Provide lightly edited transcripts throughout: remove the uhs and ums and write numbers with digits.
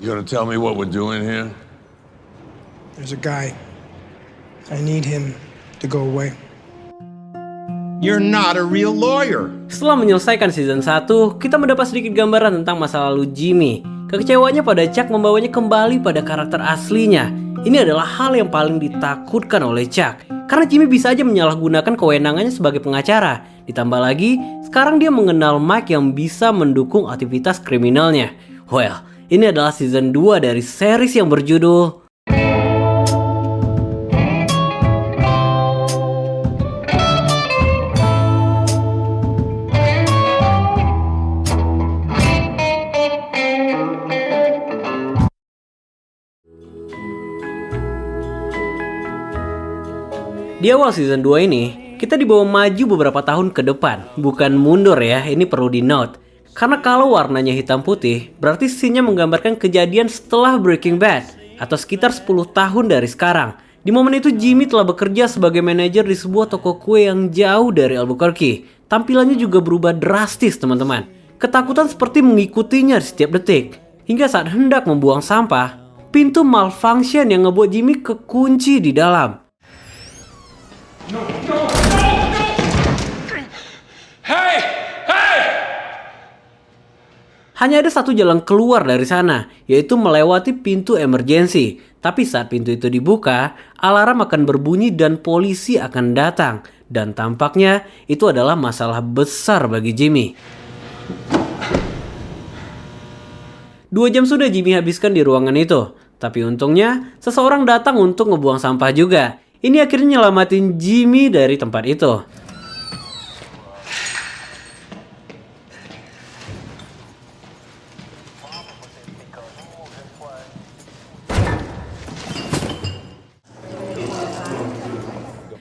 You gonna tell me what we're doing here? There's a guy. I need him to go away. You're not a real lawyer. Setelah menyelesaikan season 1, kita mendapat sedikit gambaran tentang masa lalu Jimmy. Kekecewanya pada Chuck membawanya kembali pada karakter aslinya. Ini adalah hal yang paling ditakutkan oleh Chuck, karena Jimmy bisa aja menyalahgunakan kewenangannya sebagai pengacara. Ditambah lagi, sekarang dia mengenal Mike yang bisa mendukung aktivitas kriminalnya. Well, ini adalah season 2 dari series yang berjudul Di awal season 2 ini, kita dibawa maju beberapa tahun ke depan. Bukan mundur ya, ini perlu di note. Karena kalau warnanya hitam putih, berarti scene-nya menggambarkan kejadian setelah Breaking Bad, atau sekitar 10 tahun dari sekarang. Di momen itu Jimmy telah bekerja sebagai manajer di sebuah toko kue yang jauh dari Albuquerque. Tampilannya juga berubah drastis teman-teman. Ketakutan seperti mengikutinya di setiap detik. Hingga saat hendak membuang sampah, pintu malfunction yang ngebuat Jimmy kekunci di dalam. Hey! Hey! Hanya ada satu jalan keluar dari sana, yaitu melewati pintu emergency. Tapi saat pintu itu dibuka, alarm akan berbunyi dan polisi akan datang. Dan tampaknya itu adalah masalah besar bagi Jimmy. 2 jam sudah Jimmy habiskan di ruangan itu. Tapi untungnya, seseorang datang untuk ngebuang sampah juga. Ini akhirnya nyelamatin Jimmy dari tempat itu.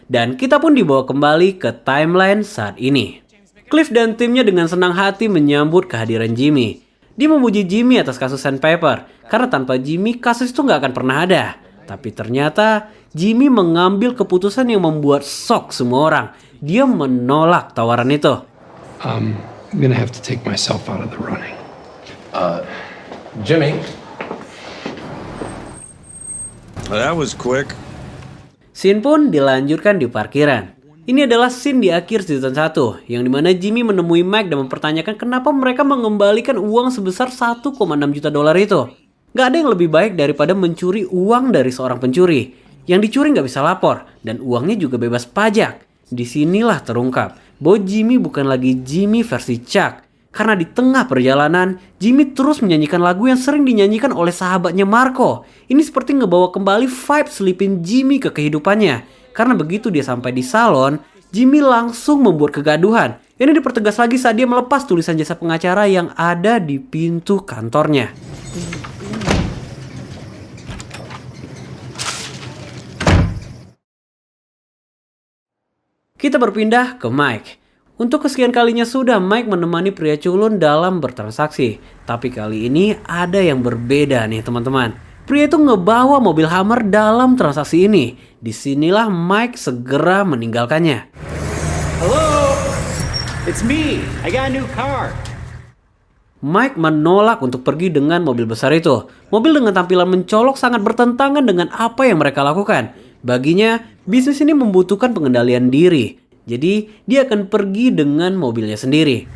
Dan kita pun dibawa kembali ke timeline saat ini. Cliff dan timnya dengan senang hati menyambut kehadiran Jimmy. Dia memuji Jimmy atas kasus Sandpaper, karena tanpa Jimmy kasus itu nggak akan pernah ada. Tapi ternyata Jimmy mengambil keputusan yang membuat shock semua orang. Dia menolak tawaran itu. I'm gonna have to take myself out of the running. Jimmy. That was quick. Scene pun dilanjutkan di parkiran. Ini adalah scene di akhir season 1, yang dimana Jimmy menemui Mike dan mempertanyakan kenapa mereka mengembalikan uang sebesar 1,6 juta dolar itu. Gak ada yang lebih baik daripada mencuri uang dari seorang pencuri. Yang dicuri gak bisa lapor, dan uangnya juga bebas pajak. Disinilah terungkap bahwa Jimmy bukan lagi Jimmy versi Chuck. Karena di tengah perjalanan, Jimmy terus menyanyikan lagu yang sering dinyanyikan oleh sahabatnya Marco. Ini seperti ngebawa kembali vibe Sleeping Jimmy ke kehidupannya. Karena begitu dia sampai di salon, Jimmy langsung membuat kegaduhan. Ini dipertegas lagi saat dia melepas tulisan jasa pengacara yang ada di pintu kantornya. Kita berpindah ke Mike. Untuk kesekian kalinya sudah Mike menemani pria culun dalam bertransaksi. Tapi kali ini ada yang berbeda nih teman-teman. Pria itu ngebawa mobil Hummer dalam transaksi ini. Disinilah Mike segera meninggalkannya. Hello, it's me. I got a new car. Mike menolak untuk pergi dengan mobil besar itu. Mobil dengan tampilan mencolok sangat bertentangan dengan apa yang mereka lakukan. Baginya, bisnis ini membutuhkan pengendalian diri. Jadi, dia akan pergi dengan mobilnya sendiri.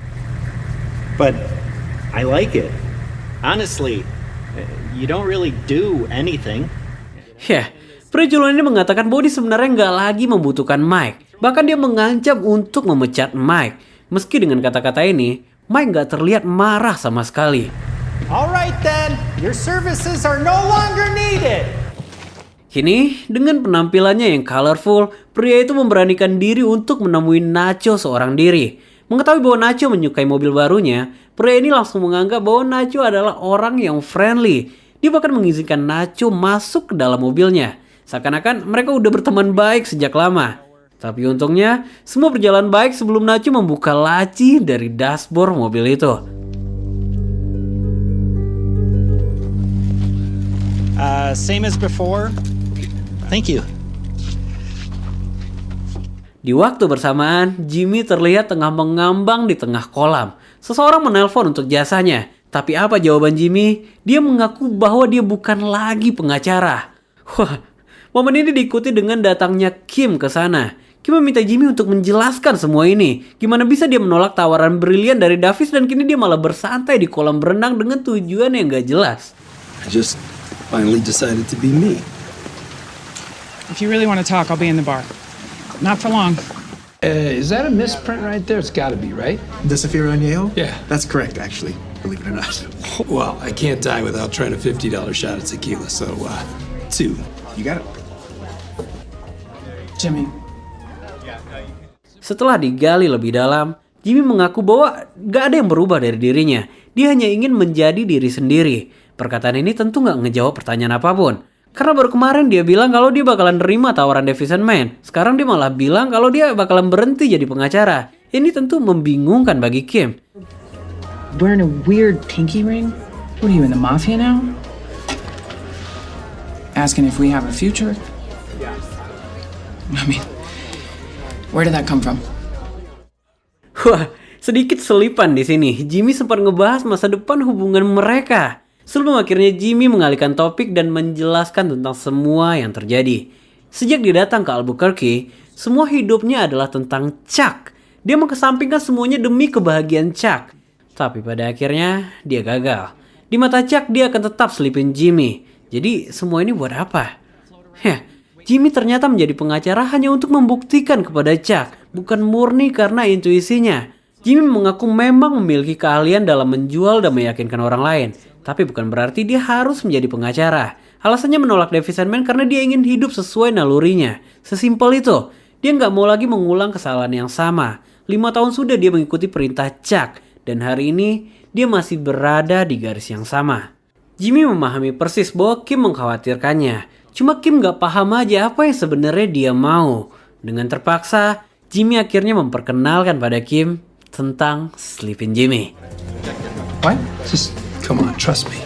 But I like it. Honestly, you don't really do anything. Yah, pria culun ini mengatakan bahwa dia sebenarnya nggak lagi membutuhkan Mike. Bahkan dia mengancam untuk memecat Mike. Meski dengan kata-kata ini, Mike nggak terlihat marah sama sekali. Alright then, your services are no longer needed. Kini, dengan penampilannya yang colorful, pria itu memberanikan diri untuk menemui Nacho seorang diri. Mengetahui bahwa Nacho menyukai mobil barunya, pria ini langsung menganggap bahwa Nacho adalah orang yang friendly. Dia bahkan mengizinkan Nacho masuk ke dalam mobilnya. Seakan-akan mereka udah berteman baik sejak lama. Tapi untungnya, semua berjalan baik sebelum Nacho membuka laci dari dashboard mobil itu. Same as before. Thank you. Di waktu bersamaan, Jimmy terlihat tengah mengambang di tengah kolam. Seseorang menelpon untuk jasanya. Tapi apa jawaban Jimmy? Dia mengaku bahwa dia bukan lagi pengacara. Wah, momen ini diikuti dengan datangnya Kim ke sana. Kim meminta Jimmy untuk menjelaskan semua ini. Gimana bisa dia menolak tawaran brilian dari Davis dan kini dia malah bersantai di kolam berenang dengan tujuan yang gak jelas. I just finally decided to be me. If you really want to talk, I'll be in the bar. Not for long. Is that a misprint right there? It's got to be, right? Desafiro Añejo? Yeah. That's correct, actually, believe it or not. Well, I can't die without trying a $50 shot at tequila, so, 2. You got it. Jimmy, Setelah digali lebih dalam, Jimmy mengaku bahwa gak ada yang berubah dari dirinya. Dia hanya ingin menjadi diri sendiri. Perkataan ini tentu gak ngejawab pertanyaan apapun. Karena baru kemarin dia bilang kalau dia bakalan nerima tawaran Davis and Man. Sekarang dia malah bilang kalau dia bakalan berhenti jadi pengacara. Ini tentu membingungkan bagi Kim. wearing a weird pinky ring? What are you, in the mafia now? Asking if we have a future? I mean, where did that come from? Wah, sedikit selipan di sini. Jimmy sempat ngebahas masa depan hubungan mereka. Sebelum akhirnya Jimmy mengalihkan topik dan menjelaskan tentang semua yang terjadi. Sejak dia datang ke Albuquerque, semua hidupnya adalah tentang Chuck. Dia mengesampingkan semuanya demi kebahagiaan Chuck. Tapi pada akhirnya dia gagal. Di mata Chuck dia akan tetap selipin Jimmy. Jadi semua ini buat apa? Jimmy ternyata menjadi pengacara hanya untuk membuktikan kepada Chuck, bukan murni karena intuisinya. Jimmy mengaku memang memiliki keahlian dalam menjual dan meyakinkan orang lain. Tapi bukan berarti dia harus menjadi pengacara. Alasannya menolak Davis and Man karena dia ingin hidup sesuai nalurinya. Sesimpel itu. Dia nggak mau lagi mengulang kesalahan yang sama. 5 tahun sudah dia mengikuti perintah Chuck. Dan hari ini dia masih berada di garis yang sama. Jimmy memahami persis bahwa Kim mengkhawatirkannya. Cuma Kim nggak paham aja apa yang sebenarnya dia mau. Dengan terpaksa, Jimmy akhirnya memperkenalkan pada Kim tentang Sleeping Jimmy. What? Just come on, trust me.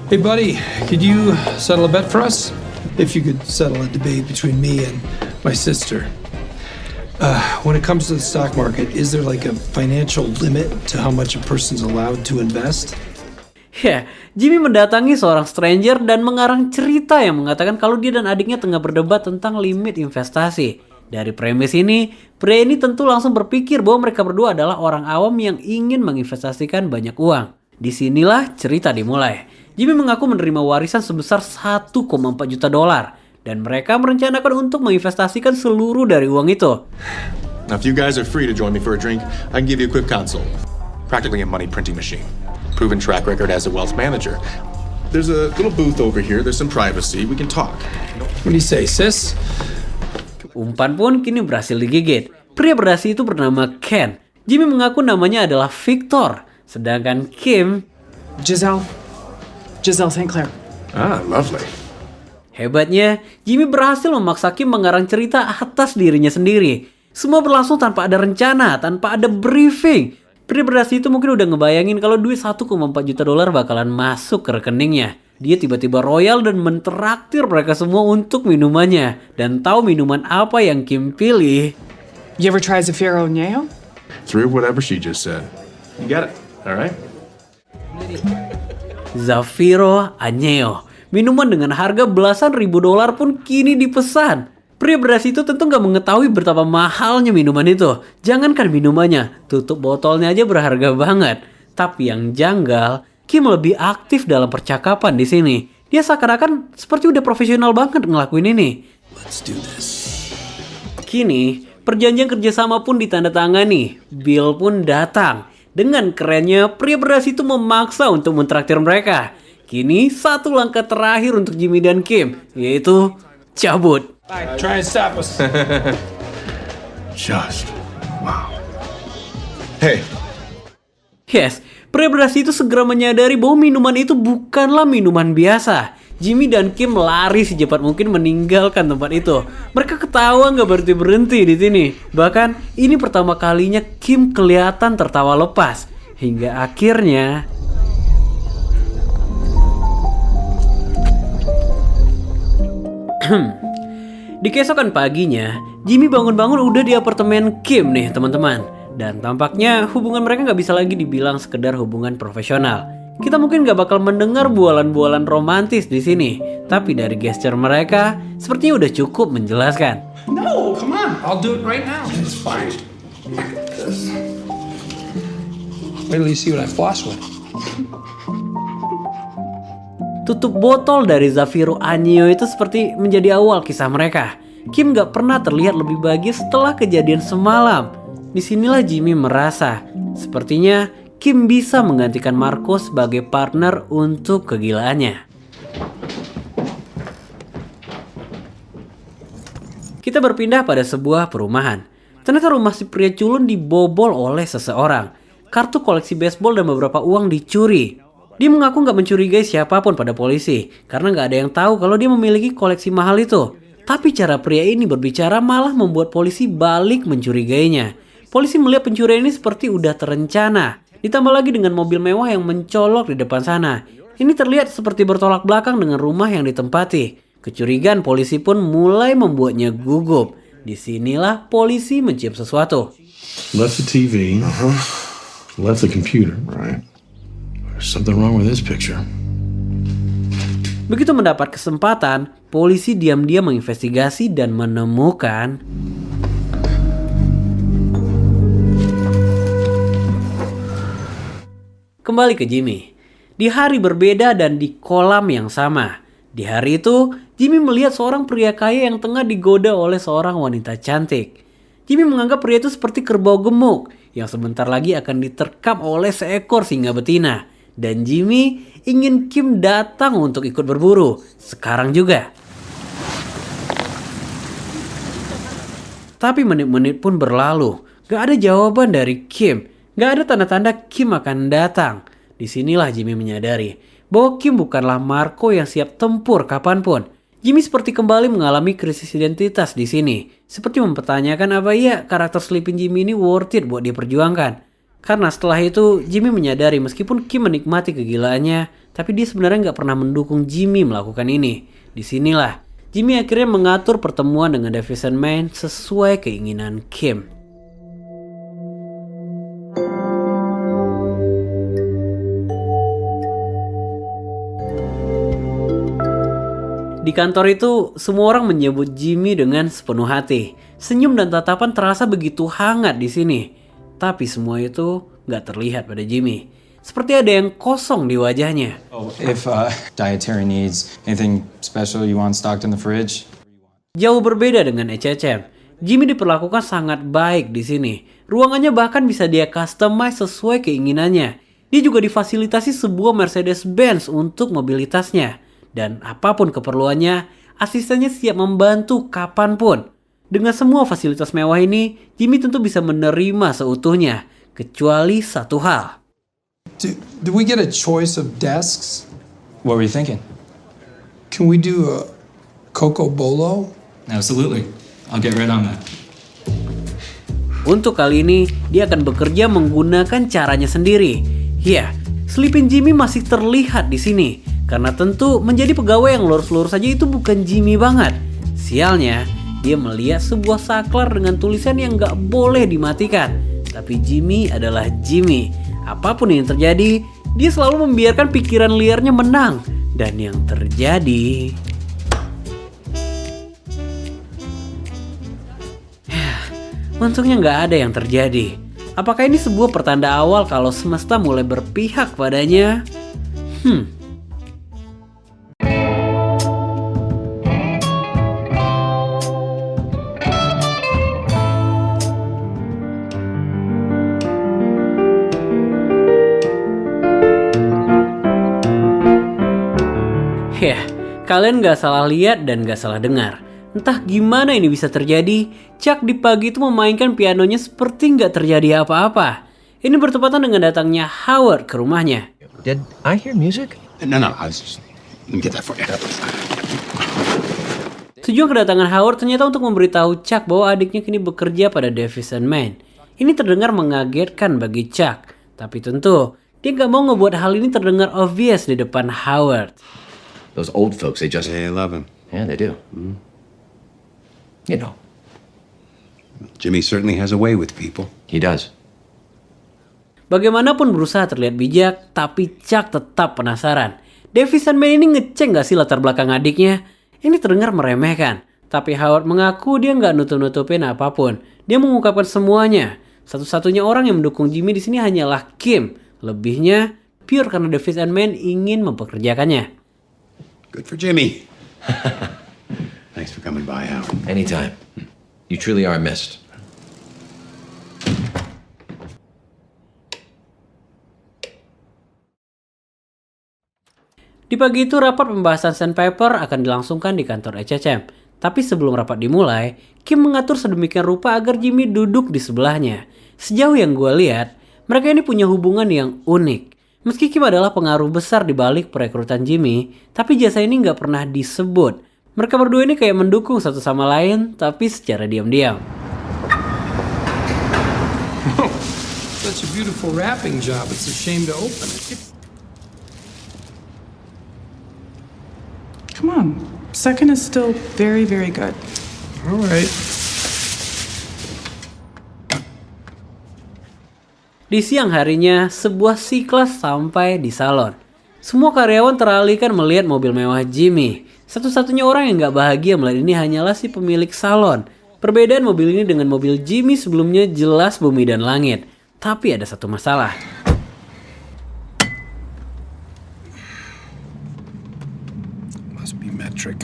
Hey, buddy, could you settle a bet for us? If you could settle a debate between me and my sister. When it comes to the stock market, is there like a financial limit to how much a person's allowed to invest? Jimmy mendatangi seorang stranger dan mengarang cerita yang mengatakan kalau dia dan adiknya tengah berdebat tentang limit investasi. Dari premis ini, pria ini tentu langsung berpikir bahwa mereka berdua adalah orang awam yang ingin menginvestasikan banyak uang. Disinilah cerita dimulai. Jimmy mengaku menerima warisan sebesar 1,4 juta dolar. Dan mereka merencanakan untuk menginvestasikan seluruh dari uang itu. Now, if you guys are free to join me for a drink, I can give you a quick consult. Practically a money printing machine. Proven track record as a wealth manager. There's a little booth over here. There's some privacy. We can talk. What do you say, sis? Umpan pun kini berhasil digigit. Pria berdasi itu bernama Ken. Jimmy mengaku namanya adalah Victor. Sedangkan Kim... Giselle St. Clair. Ah, lovely. Hebatnya, Jimmy berhasil memaksa Kim mengarang cerita atas dirinya sendiri. Semua berlangsung tanpa ada rencana, tanpa ada briefing. Pria berdasi itu mungkin udah ngebayangin kalau duit 1,4 juta dolar bakalan masuk ke rekeningnya. Dia tiba-tiba royal dan mentraktir mereka semua untuk minumannya. Dan tahu minuman apa yang Kim pilih? You ever try Zafiro Añejo? 3 of whatever she just said. You got it. All right? Zafiro Añejo. Minuman dengan harga belasan ribu dolar pun kini dipesan. Pria berdasi itu tentu gak mengetahui betapa mahalnya minuman itu. Jangankan minumannya, tutup botolnya aja berharga banget. Tapi yang janggal, Kim lebih aktif dalam percakapan di sini. Dia seakan-akan seperti udah profesional banget ngelakuin ini. Let's do this. Kini, perjanjian kerjasama pun ditandatangani. Bill pun datang. Dengan kerennya, pria berdasi itu memaksa untuk mentraktir mereka. Kini, satu langkah terakhir untuk Jimmy dan Kim, yaitu cabut. Try and stop us. Just. Wow. Hey. Yes, pria berdasi itu segera menyadari bahwa minuman itu bukanlah minuman biasa. Jimmy dan Kim lari secepat mungkin meninggalkan tempat itu. Mereka ketawa nggak berhenti di sini. Bahkan ini pertama kalinya Kim kelihatan tertawa lepas. Hingga akhirnya di keesokan paginya, Jimmy bangun-bangun udah di apartemen Kim nih teman-teman. Dan tampaknya hubungan mereka nggak bisa lagi dibilang sekedar hubungan profesional. Kita mungkin nggak bakal mendengar bualan-bualan romantis di sini, tapi dari gesture mereka sepertinya udah cukup menjelaskan. No, come on. I'll do it right now. It's fine. Wait till you see what I floss with. Tutup botol dari Zafiro Anio itu seperti menjadi awal kisah mereka. Kim gak pernah terlihat lebih bahagia setelah kejadian semalam. Disinilah Jimmy merasa sepertinya Kim bisa menggantikan Marco sebagai partner untuk kegilaannya. Kita berpindah pada sebuah perumahan. Ternyata rumah si pria culun dibobol oleh seseorang. Kartu koleksi baseball dan beberapa uang dicuri. Dia mengaku gak mencurigai siapapun pada polisi karena gak ada yang tahu kalau dia memiliki koleksi mahal itu. Tapi cara pria ini berbicara malah membuat polisi balik mencurigainya. Polisi melihat pencurian ini seperti udah terencana. Ditambah lagi dengan mobil mewah yang mencolok di depan sana. Ini terlihat seperti bertolak belakang dengan rumah yang ditempati. Kecurigaan polisi pun mulai membuatnya gugup. Disinilah polisi mencium sesuatu. Left the TV. Left the computer. Right. There's something wrong with this picture. Begitu mendapat kesempatan, polisi diam-diam menginvestigasi dan menemukan kembali ke Jimmy. Di hari berbeda dan di kolam yang sama. Di hari itu, Jimmy melihat seorang pria kaya yang tengah digoda oleh seorang wanita cantik. Jimmy menganggap pria itu seperti kerbau gemuk yang sebentar lagi akan diterkam oleh seekor singa betina. Dan Jimmy ingin Kim datang untuk ikut berburu. Sekarang juga. Tapi menit-menit pun berlalu. Gak ada jawaban dari Kim. Gak ada tanda-tanda Kim akan datang. Disinilah Jimmy menyadari bahwa Kim bukanlah Marco yang siap tempur kapanpun. Jimmy seperti kembali mengalami krisis identitas di sini. Seperti mempertanyakan apa iya karakter Sleeping Jimmy ini worth it buat diperjuangkan. Karena setelah itu Jimmy menyadari meskipun Kim menikmati kegilaannya, tapi dia sebenarnya nggak pernah mendukung Jimmy melakukan ini. Disinilah Jimmy akhirnya mengatur pertemuan dengan Davison Main sesuai keinginan Kim. Di kantor itu, semua orang menyebut Jimmy dengan sepenuh hati. Senyum dan tatapan terasa begitu hangat di sini. Tapi semua itu gak terlihat pada Jimmy. Seperti ada yang kosong di wajahnya. If dietary needs anything special you want stocked in the fridge. Jauh berbeda dengan ECCM. Jimmy diperlakukan sangat baik di sini. Ruangannya bahkan bisa dia customize sesuai keinginannya. Dia juga difasilitasi sebuah Mercedes-Benz untuk mobilitasnya. Dan apapun keperluannya, asistennya siap membantu kapanpun. Dengan semua fasilitas mewah ini, Jimmy tentu bisa menerima seutuhnya. Kecuali satu hal. Do we get a choice of desks? What were you thinking? Can we do a Coco Bolo? Absolutely. I'll get right on that. Untuk kali ini, dia akan bekerja menggunakan caranya sendiri. Ya, Sleeping Jimmy masih terlihat di sini. Karena tentu menjadi pegawai yang lurus-lurus saja itu bukan Jimmy banget. Sialnya, dia melihat sebuah saklar dengan tulisan yang gak boleh dimatikan. Tapi Jimmy adalah Jimmy. Apapun yang terjadi, dia selalu membiarkan pikiran liarnya menang. Dan yang terjadi... untungnya gak ada yang terjadi. Apakah ini sebuah pertanda awal kalau semesta mulai berpihak padanya? Ya, kalian gak salah lihat dan gak salah dengar. Entah gimana ini bisa terjadi, Chuck di pagi itu memainkan pianonya seperti gak terjadi apa-apa. Ini bertepatan dengan datangnya Howard ke rumahnya. Did I hear music? No, I was just... Let me get that for you. Tujuan kedatangan Howard ternyata untuk memberitahu Chuck bahwa adiknya kini bekerja pada Davison Main. Ini terdengar mengagetkan bagi Chuck. Tapi tentu, dia gak mau ngebuat hal ini terdengar obvious di depan Howard. Those old folks, they love him. Yeah, they do. You know. Jimmy certainly has a way with people. He does. Bagaimanapun berusaha terlihat bijak, tapi Chuck tetap penasaran. Davis and Man ini ngecek gak sih latar belakang adiknya? Ini terdengar meremehkan, tapi Howard mengaku dia nggak nutup-nutupin apapun. Dia mengungkapkan semuanya. Satu-satunya orang yang mendukung Jimmy di sini hanyalah Kim. Lebihnya pure karena Davis and Man ingin mempekerjakannya. Good for Jimmy. Thanks for coming by, Howard. Anytime. You truly are missed. Di pagi itu rapat pembahasan sandpaper akan dilangsungkan di kantor HHM. Tapi sebelum rapat dimulai, Kim mengatur sedemikian rupa agar Jimmy duduk di sebelahnya. Sejauh yang gue lihat, mereka ini punya hubungan yang unik. Meski Kim adalah pengaruh besar di balik perekrutan Jimmy, tapi jasa ini nggak pernah disebut. Mereka berdua ini kayak mendukung satu sama lain, tapi secara diam-diam. Such a beautiful wrapping job. It's a shame to open it. Come on. Second is still very, very good. All right. Di siang harinya, sebuah C-Class sampai di salon. Semua karyawan teralihkan melihat mobil mewah Jimmy. Satu-satunya orang yang gak bahagia melihat ini hanyalah si pemilik salon. Perbedaan mobil ini dengan mobil Jimmy sebelumnya jelas bumi dan langit. Tapi ada satu masalah. Must be metric.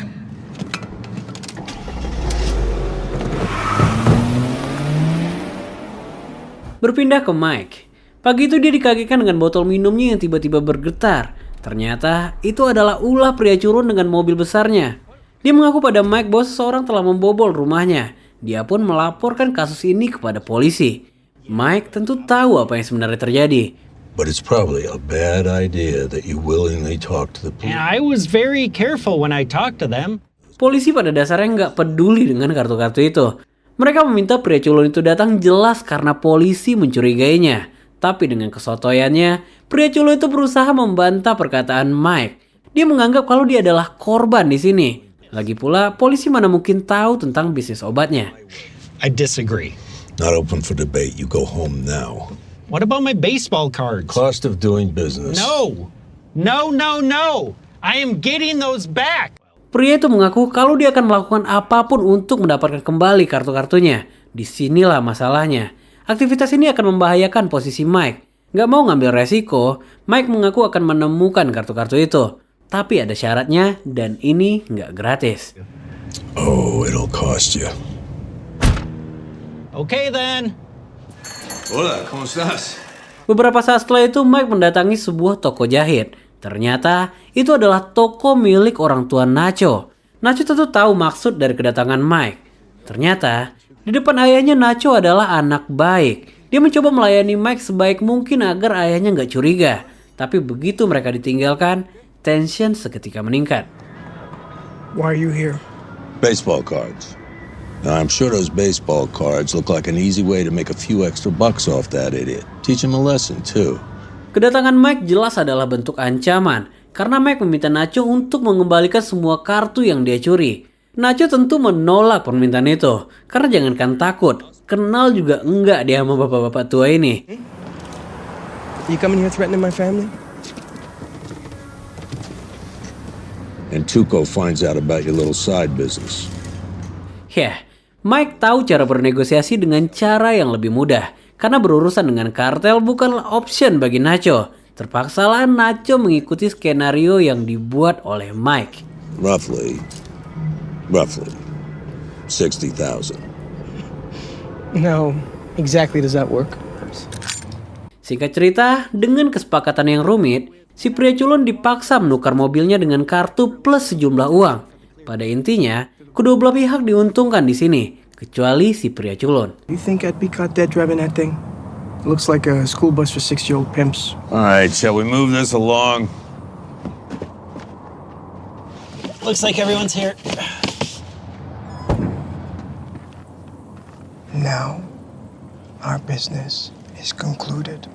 Berpindah ke Mike. Pagi itu dia dikagetkan dengan botol minumnya yang tiba-tiba bergetar. Ternyata itu adalah ulah pria culun dengan mobil besarnya. Dia mengaku pada Mike bahwa seseorang telah membobol rumahnya. Dia pun melaporkan kasus ini kepada polisi. Mike tentu tahu apa yang sebenarnya terjadi. But it's probably a bad idea that you willingly talk to the police. And I was very careful when I talked to them. Polisi pada dasarnya nggak peduli dengan kartu-kartu itu. Mereka meminta pria culun itu datang jelas karena polisi mencurigainya. Tapi dengan kesotoyannya, pria culun itu berusaha membantah perkataan Mike. Dia menganggap kalau dia adalah korban di sini. Lagi pula, polisi mana mungkin tahu tentang bisnis obatnya. I disagree. Not open for debate. You go home now. What about my baseball cards? Cost of doing business. No. I am getting those back. Pria itu mengaku kalau dia akan melakukan apapun untuk mendapatkan kembali kartu-kartunya. Disinilah masalahnya. Aktivitas ini akan membahayakan posisi Mike. Nggak mau ngambil resiko, Mike mengaku akan menemukan kartu-kartu itu. Tapi ada syaratnya dan ini nggak gratis. Oh, it'll cost you. Okay then. Hola, ¿cómo estás? Beberapa saat setelah itu Mike mendatangi sebuah toko jahit. Ternyata itu adalah toko milik orang tua Nacho. Nacho tentu tahu maksud dari kedatangan Mike. Ternyata di depan ayahnya Nacho adalah anak baik. Dia mencoba melayani Mike sebaik mungkin agar ayahnya nggak curiga. Tapi begitu mereka ditinggalkan, tension seketika meningkat. Why are you here? Baseball cards. Now, I'm sure those baseball cards look like an easy way to make a few extra bucks off that idiot. Teach him a lesson, too. Kedatangan Mike jelas adalah bentuk ancaman. Karena Mike meminta Nacho untuk mengembalikan semua kartu yang dia curi. Nacho tentu menolak permintaan itu. Karena jangankan takut, kenal juga enggak dia sama bapak-bapak tua ini. You coming here threatening my family? And Tuco finds out about your little side business. Ya, Mike tahu cara bernegosiasi dengan cara yang lebih mudah. Karena berurusan dengan kartel bukanlah option bagi Nacho. Terpaksalah Nacho mengikuti skenario yang dibuat oleh Mike. Roughly 60,000. No, exactly does that work? Singkat cerita, dengan kesepakatan yang rumit, si pria culun dipaksa menukar mobilnya dengan kartu plus sejumlah uang. Pada intinya, kedua belah pihak diuntungkan di sini, kecuali si pria culun. You think I'd be caught dead driving that thing? It looks like a school bus for 6-year-old pimps. All right, shall we move this along? Looks like everyone's here. Now, our business is concluded.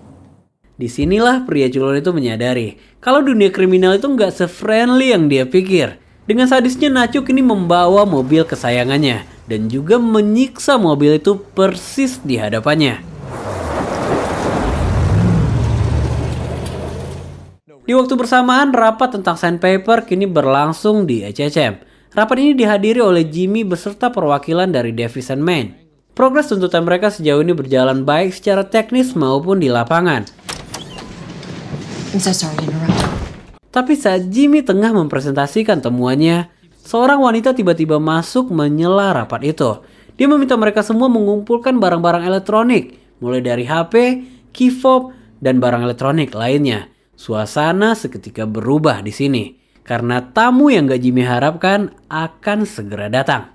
Disinilah pria culun itu menyadari kalau dunia kriminal itu nggak se-friendly yang dia pikir. Dengan sadisnya Nacho kini membawa mobil kesayangannya dan juga menyiksa mobil itu persis di hadapannya. Di waktu bersamaan, rapat tentang sandpaper kini berlangsung di HHM. Rapat ini dihadiri oleh Jimmy beserta perwakilan dari Davis and Main. Progres tuntutan mereka sejauh ini berjalan baik secara teknis maupun di lapangan. I'm so sorry to interrupt. Tapi saat Jimmy tengah mempresentasikan temuannya, seorang wanita tiba-tiba masuk menyela rapat itu. Dia meminta mereka semua mengumpulkan barang-barang elektronik, mulai dari HP, key fob, dan barang elektronik lainnya. Suasana seketika berubah di sini, karena tamu yang gak Jimmy harapkan akan segera datang.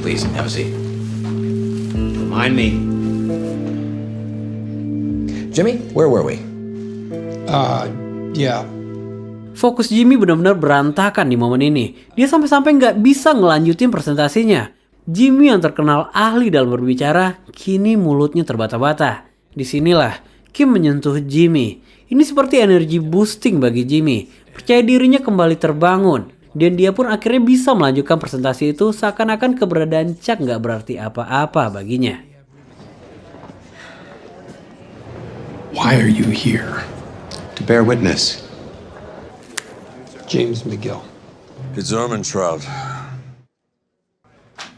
Please, have a seat. Mind me. Jimmy, where were we? Yeah. Fokus Jimmy benar-benar berantakan di momen ini. Dia sampai-sampai nggak bisa ngelanjutin presentasinya. Jimmy yang terkenal ahli dalam berbicara, kini mulutnya terbata-bata. Disinilah Kim menyentuh Jimmy. Ini seperti energi boosting bagi Jimmy. Percaya dirinya kembali terbangun. Dan dia pun akhirnya bisa melanjutkan presentasi itu seakan-akan keberadaan Chuck nggak berarti apa-apa baginya. Why are you here? To bear witness. James McGill. It's Ermentrout.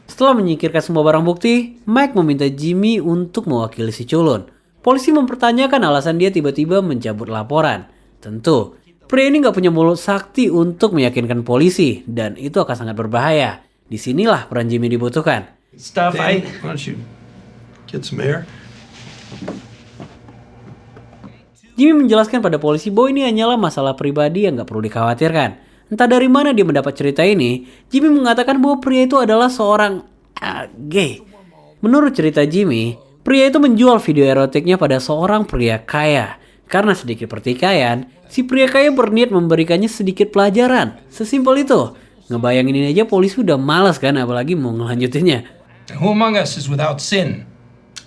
Setelah menyingkirkan semua barang bukti, Mike meminta Jimmy untuk mewakili si culun. Polisi mempertanyakan alasan dia tiba-tiba mencabut laporan. Tentu, pria ini nggak punya mulut sakti untuk meyakinkan polisi, dan itu akan sangat berbahaya. Disinilah peran Jimmy dibutuhkan. Stuff, why don't you get some air? Jimmy menjelaskan pada polisi bahwa ini hanyalah masalah pribadi yang gak perlu dikhawatirkan. Entah dari mana dia mendapat cerita ini, Jimmy mengatakan bahwa pria itu adalah seorang gay. Menurut cerita Jimmy, pria itu menjual video erotiknya pada seorang pria kaya. Karena sedikit pertikaian, si pria kaya berniat memberikannya sedikit pelajaran. Sesimpel itu. Ngebayangin ini aja polisi udah malas kan, apalagi mau ngelanjutinnya. Who among us is without sin?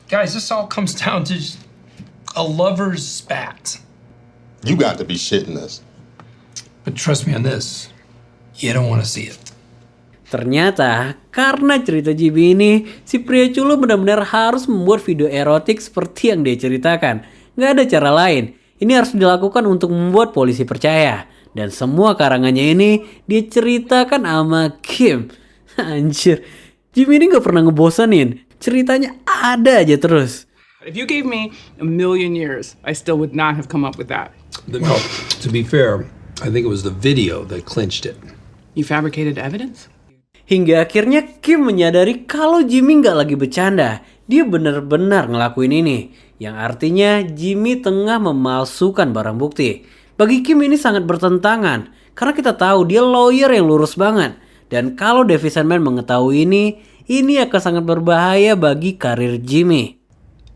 Guys, this all comes down to a lover's spat. You got to be shitting us. But trust me on this, you don't want to see it. Ternyata karena cerita Jimmy ini, si pria culun benar-benar harus membuat video erotik seperti yang dia ceritakan. Gak ada cara lain. Ini harus dilakukan untuk membuat polisi percaya. Dan semua karangannya ini dia ceritakan sama Kim. Anjir, Jimmy ini gak pernah ngebosanin. Ceritanya ada aja terus. If you gave me a million years, I still would not have come up with that. No, to be fair, I think it was the video that clinched it. You fabricated evidence? Hingga akhirnya Kim menyadari kalau Jimmy nggak lagi bercanda. Dia benar-benar ngelakuin ini. Yang artinya Jimmy tengah memalsukan barang bukti. Bagi Kim ini sangat bertentangan. Karena kita tahu dia lawyer yang lurus banget. Dan kalau Davis and Main mengetahui ini akan sangat berbahaya bagi karir Jimmy.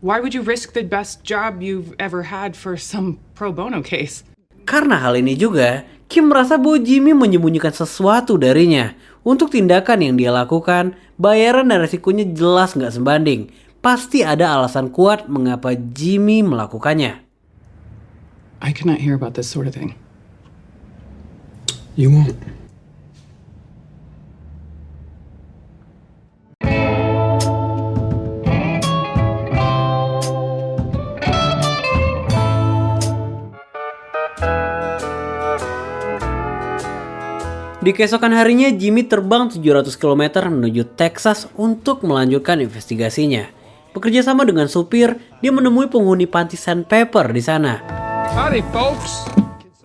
Why would you risk the best job you've ever had for some pro bono case? Karena hal ini juga, Kim merasa bahwa Jimmy menyembunyikan sesuatu darinya. Untuk tindakan yang dia lakukan, bayaran dan resikonya jelas nggak sebanding. Pasti ada alasan kuat mengapa Jimmy melakukannya. I cannot hear about this sort of thing. You won't. Di keesokan harinya, Jimmy terbang 700 km menuju Texas untuk melanjutkan investigasinya. Bekerja sama dengan supir, dia menemui penghuni panti sandpaper di sana. Howdy, folks.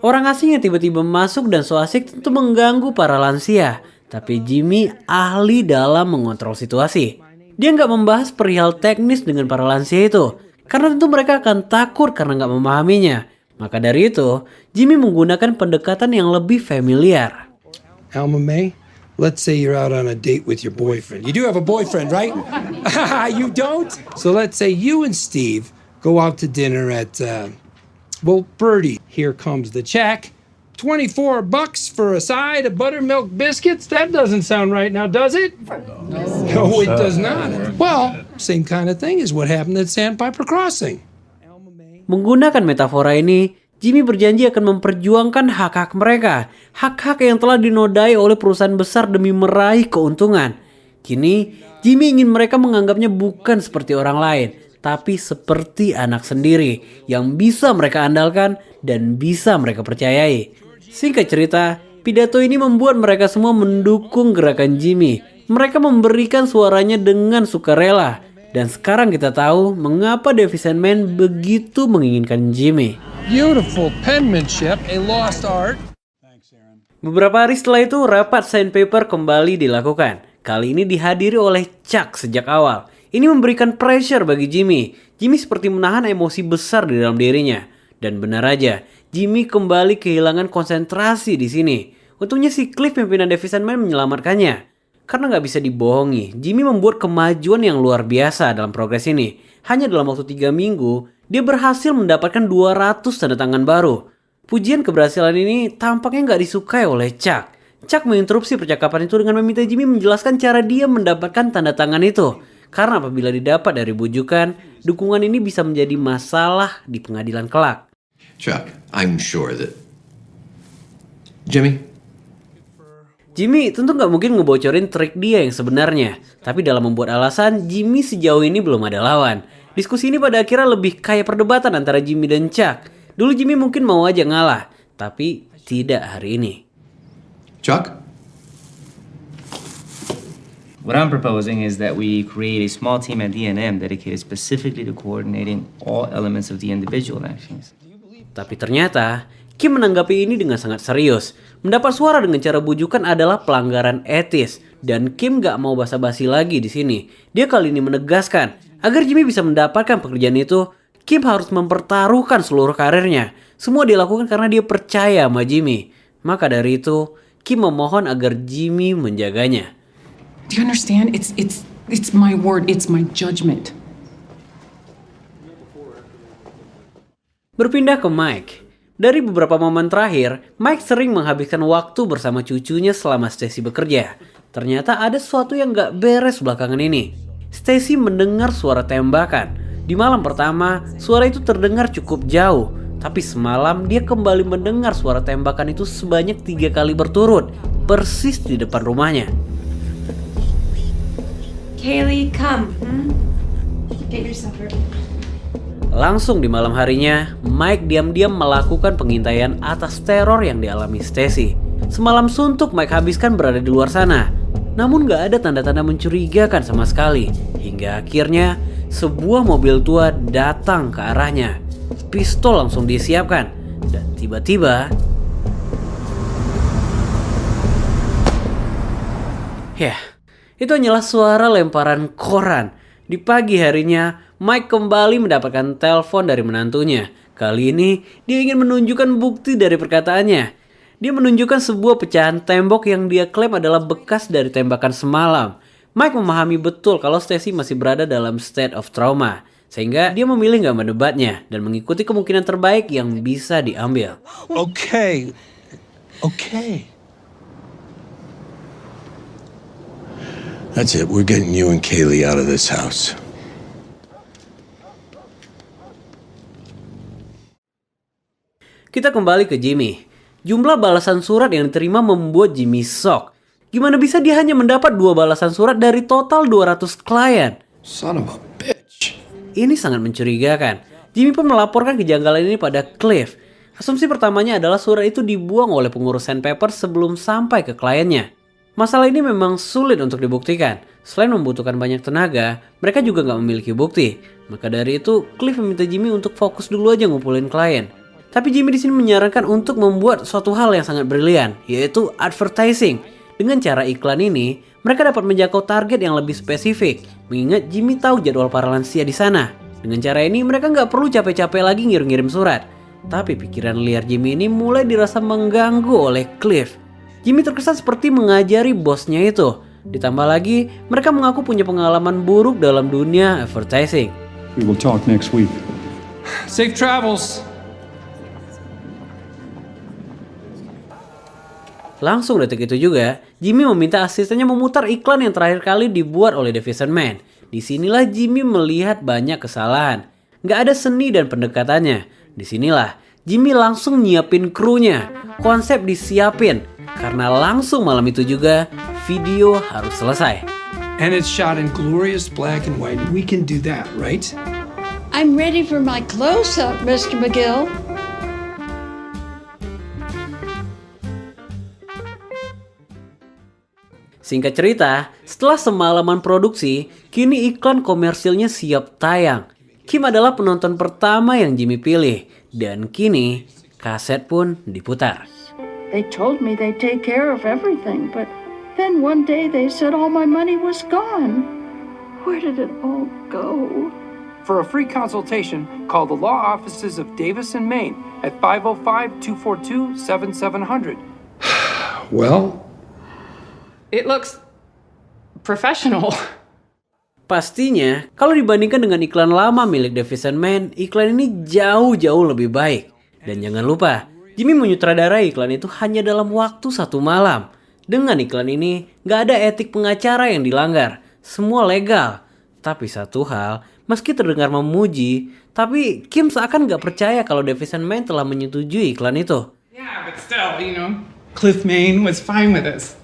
Orang asing yang tiba-tiba masuk dan so asik tentu mengganggu para lansia. Tapi Jimmy ahli dalam mengontrol situasi. Dia nggak membahas perihal teknis dengan para lansia itu. Karena tentu mereka akan takut karena nggak memahaminya. Maka dari itu, Jimmy menggunakan pendekatan yang lebih familiar. Alma May, let's say you're out on a date with your boyfriend. You do have a boyfriend, right? You don't? So let's say you and Steve go out to dinner at, Birdie. Here comes the check. $24 for a side of buttermilk biscuits? That doesn't sound right now, does it? No, it does not. Well, same kind of thing as what happened at Sandpiper Crossing. Menggunakan metafora ini, Jimmy berjanji akan memperjuangkan hak-hak mereka. Hak-hak yang telah dinodai oleh perusahaan besar demi meraih keuntungan. Kini, Jimmy ingin mereka menganggapnya bukan seperti orang lain, tapi seperti anak sendiri yang bisa mereka andalkan dan bisa mereka percayai. Singkat cerita, pidato ini membuat mereka semua mendukung gerakan Jimmy. Mereka memberikan suaranya dengan sukarela. Dan sekarang kita tahu mengapa Davis and Man begitu menginginkan Jimmy. Beautiful penmanship, a lost art. Beberapa hari setelah itu, rapat sandpaper kembali dilakukan. Kali ini dihadiri oleh Chuck sejak awal. Ini memberikan pressure bagi Jimmy. Jimmy seperti menahan emosi besar di dalam dirinya. Dan benar aja, Jimmy kembali kehilangan konsentrasi di sini. Untungnya si Cliff pimpinan Davis and Man menyelamatkannya. Karena nggak bisa dibohongi, Jimmy membuat kemajuan yang luar biasa dalam progres ini. Hanya dalam waktu 3 minggu, dia berhasil mendapatkan 200 tanda tangan baru. Pujian keberhasilan ini tampaknya nggak disukai oleh Chuck. Chuck menginterupsi percakapan itu dengan meminta Jimmy menjelaskan cara dia mendapatkan tanda tangan itu. Karena apabila didapat dari bujukan, dukungan ini bisa menjadi masalah di pengadilan kelak. Chuck, I'm sure that... Jimmy tentu nggak mungkin ngebocorin trik dia yang sebenarnya. Tapi dalam membuat alasan, Jimmy sejauh ini belum ada lawan. Diskusi ini pada akhirnya lebih kayak perdebatan antara Jimmy dan Chuck. Dulu Jimmy mungkin mau aja ngalah, tapi tidak hari ini. Chuck? What I'm proposing is that we create a small team at D&M dedicated specifically to coordinating all elements of the individual actions. Tapi ternyata, Kim menanggapi ini dengan sangat serius. Mendapat suara dengan cara bujukan adalah pelanggaran etis. Dan Kim gak mau basa-basi lagi di sini. Dia kali ini menegaskan, agar Jimmy bisa mendapatkan pekerjaan itu, Kim harus mempertaruhkan seluruh karirnya. Semua dilakukan karena dia percaya sama Jimmy. Maka dari itu, Kim memohon agar Jimmy menjaganya. Do you understand? It's my word, it's my judgment. Berpindah ke Mike. Dari beberapa momen terakhir, Mike sering menghabiskan waktu bersama cucunya selama Stacy bekerja. Ternyata ada sesuatu yang gak beres belakangan ini. Stacy mendengar suara tembakan. Di malam pertama, suara itu terdengar cukup jauh. Tapi semalam dia kembali mendengar suara tembakan itu sebanyak 3 kali berturut. Persis di depan rumahnya. Kaylee, come. Get your supper. Langsung di malam harinya, Mike diam-diam melakukan pengintaian atas teror yang dialami Stacy. Semalam suntuk Mike habiskan berada di luar sana. Namun gak ada tanda-tanda mencurigakan sama sekali. Hingga akhirnya, sebuah mobil tua datang ke arahnya. Pistol langsung disiapkan. Dan tiba-tiba... Yah, itu hanyalah suara lemparan koran. Di pagi harinya, Mike kembali mendapatkan telepon dari menantunya. Kali ini, dia ingin menunjukkan bukti dari perkataannya. Dia menunjukkan sebuah pecahan tembok yang dia klaim adalah bekas dari tembakan semalam. Mike memahami betul kalau Stacy masih berada dalam state of trauma. Sehingga dia memilih gak mendebatnya dan mengikuti kemungkinan terbaik yang bisa diambil. Okay. That's it. We're getting you and Kaylee out of this house. Kita kembali ke Jimmy. Jumlah balasan surat yang diterima membuat Jimmy shock. Gimana bisa dia hanya mendapat 2 balasan surat dari total 200 klien? Son of a bitch. Ini sangat mencurigakan. Jimmy pun melaporkan kejanggalan ini pada Cliff. Asumsi pertamanya adalah surat itu dibuang oleh pengurus sandpaper sebelum sampai ke kliennya. Masalah ini memang sulit untuk dibuktikan. Selain membutuhkan banyak tenaga, mereka juga nggak memiliki bukti. Maka dari itu, Cliff meminta Jimmy untuk fokus dulu aja ngumpulin klien. Tapi Jimmy di sini menyarankan untuk membuat suatu hal yang sangat brilian, yaitu advertising. Dengan cara iklan ini, mereka dapat menjangkau target yang lebih spesifik. Mengingat Jimmy tahu jadwal para lansia di sana. Dengan cara ini, mereka nggak perlu capek-capek lagi ngirim-ngirim surat. Tapi pikiran liar Jimmy ini mulai dirasa mengganggu oleh Cliff. Jimmy terkesan seperti mengajari bosnya itu. Ditambah lagi, mereka mengaku punya pengalaman buruk dalam dunia advertising. We will talk next week. Safe travels. Langsung detik itu juga, Jimmy meminta asistennya memutar iklan yang terakhir kali dibuat oleh Davis and Man. Disinilah Jimmy melihat banyak kesalahan. Nggak ada seni dan pendekatannya. Disinilah Jimmy langsung nyiapin krunya. Konsep disiapin. Karena langsung malam itu juga, video harus selesai. And it's shot in glorious black and white. We can do that, right? I'm ready for my close-up, Mr. McGill. Singkat cerita, setelah semalaman produksi, kini iklan komersilnya siap tayang. Kim adalah penonton pertama yang Jimmy pilih, dan kini kaset pun diputar. They told me they'd take care of everything, but then one day they said all my money was gone. Where did it all go? For a free consultation, call the law offices of Davis and Maine at 505-242-7700. Well, It looks professional. Pastinya, kalau dibandingkan dengan iklan lama milik Davis and Maine, iklan ini jauh-jauh lebih baik. Dan jangan lupa, Jimmy menyutradarai iklan itu hanya dalam waktu 1 malam. Dengan iklan ini, gak ada etik pengacara yang dilanggar. Semua legal. Tapi satu hal, meski terdengar memuji, tapi Kim seakan gak percaya kalau Davis and Maine telah menyetujui iklan itu. Yeah, but still, Cliff Maine was fine with us.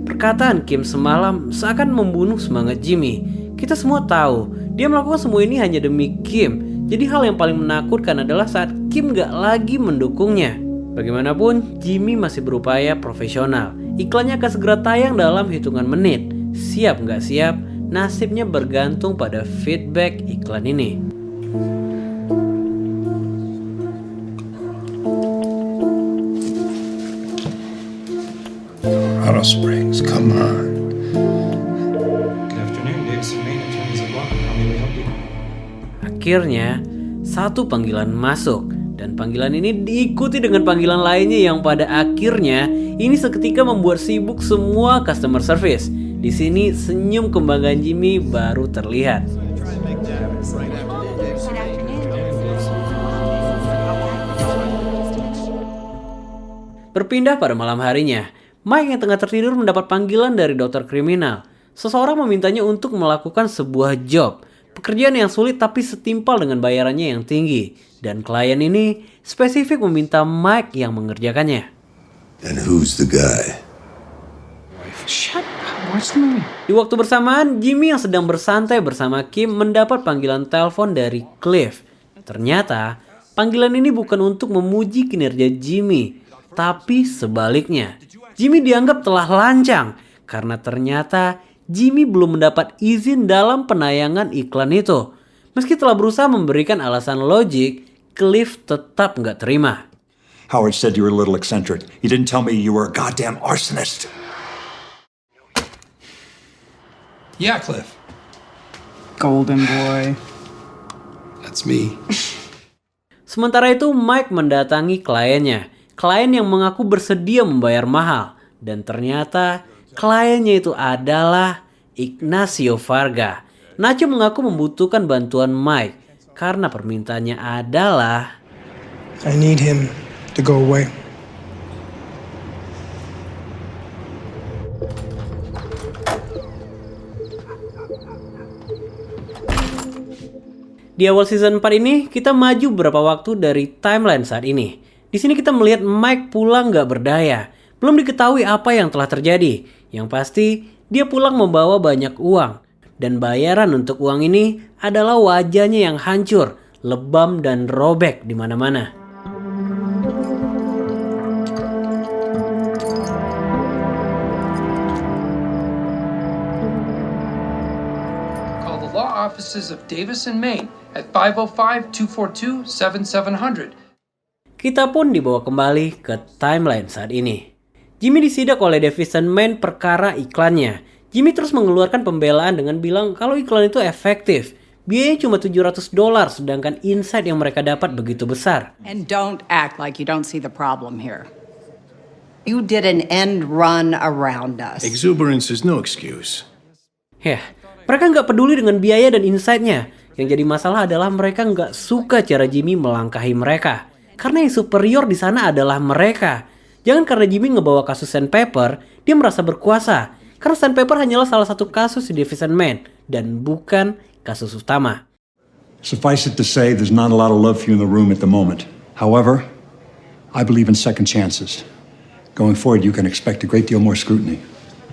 Perkataan Kim semalam seakan membunuh semangat Jimmy. Kita semua tahu, dia melakukan semua ini hanya demi Kim. Jadi hal yang paling menakutkan adalah saat Kim gak lagi mendukungnya. Bagaimanapun, Jimmy masih berupaya profesional. Iklannya akan segera tayang dalam hitungan menit. Siap gak siap, nasibnya bergantung pada feedback iklan ini. Colorado Springs, come on. Good afternoon, Davis and Maine, attorneys at law. How may we help you? Akhirnya, satu panggilan masuk. Dan panggilan ini diikuti dengan panggilan lainnya yang pada akhirnya ini seketika membuat sibuk semua customer service. Di sini senyum kebanggaan Jimmy baru terlihat. Berpindah pada malam harinya, Mike yang tengah tertidur mendapat panggilan dari dokter kriminal. Seseorang memintanya untuk melakukan sebuah job. Pekerjaan yang sulit tapi setimpal dengan bayarannya yang tinggi. Dan klien ini spesifik meminta Mike yang mengerjakannya. And who's the guy? Shut up, watch the movie. Di waktu bersamaan, Jimmy yang sedang bersantai bersama Kim mendapat panggilan telepon dari Cliff. Ternyata, panggilan ini bukan untuk memuji kinerja Jimmy, tapi sebaliknya. Jimmy dianggap telah lancang karena ternyata Jimmy belum mendapat izin dalam penayangan iklan itu. Meski telah berusaha memberikan alasan logik, Cliff tetap nggak terima. Howard said you were a little eccentric. He didn't tell me you were a goddamn arsonist. Yeah, Cliff. Golden boy. That's me. Sementara itu Mike mendatangi kliennya. Klien yang mengaku bersedia membayar mahal. Dan ternyata kliennya itu adalah Ignacio Varga. Nacho mengaku membutuhkan bantuan Mike karena permintaannya adalah I need him to go away. Di awal season 4 ini kita maju beberapa waktu dari timeline saat ini. Di sini kita melihat Mike pulang gak berdaya. Belum diketahui apa yang telah terjadi. Yang pasti dia pulang membawa banyak uang. Dan bayaran untuk uang ini adalah wajahnya yang hancur, lebam dan robek di mana-mana. Call the law offices of Davis and Maine at 505-242-7700. Kita pun dibawa kembali ke timeline saat ini. Jimmy disidak oleh Davis and Maine perkara iklannya. Jimmy terus mengeluarkan pembelaan dengan bilang kalau iklan itu efektif. Biayanya cuma $700 sedangkan insight yang mereka dapat begitu besar. And don't act like you don't see the problem here. You did an end run around us. Exuberance is no excuse. Mereka nggak peduli dengan biaya dan insight-nya. Yang jadi masalah adalah mereka nggak suka cara Jimmy melangkahi mereka. Karena yang superior di sana adalah mereka. Jangan karena Jimmy ngebawa kasus Sandpaper, dia merasa berkuasa. Karena Sandpaper hanyalah salah satu kasus di Davis and Maine dan bukan kasus utama. Suffice it to say, there's not a lot of love for you in the room at the moment. However, I believe in second chances. Going forward, you can expect a great deal more scrutiny.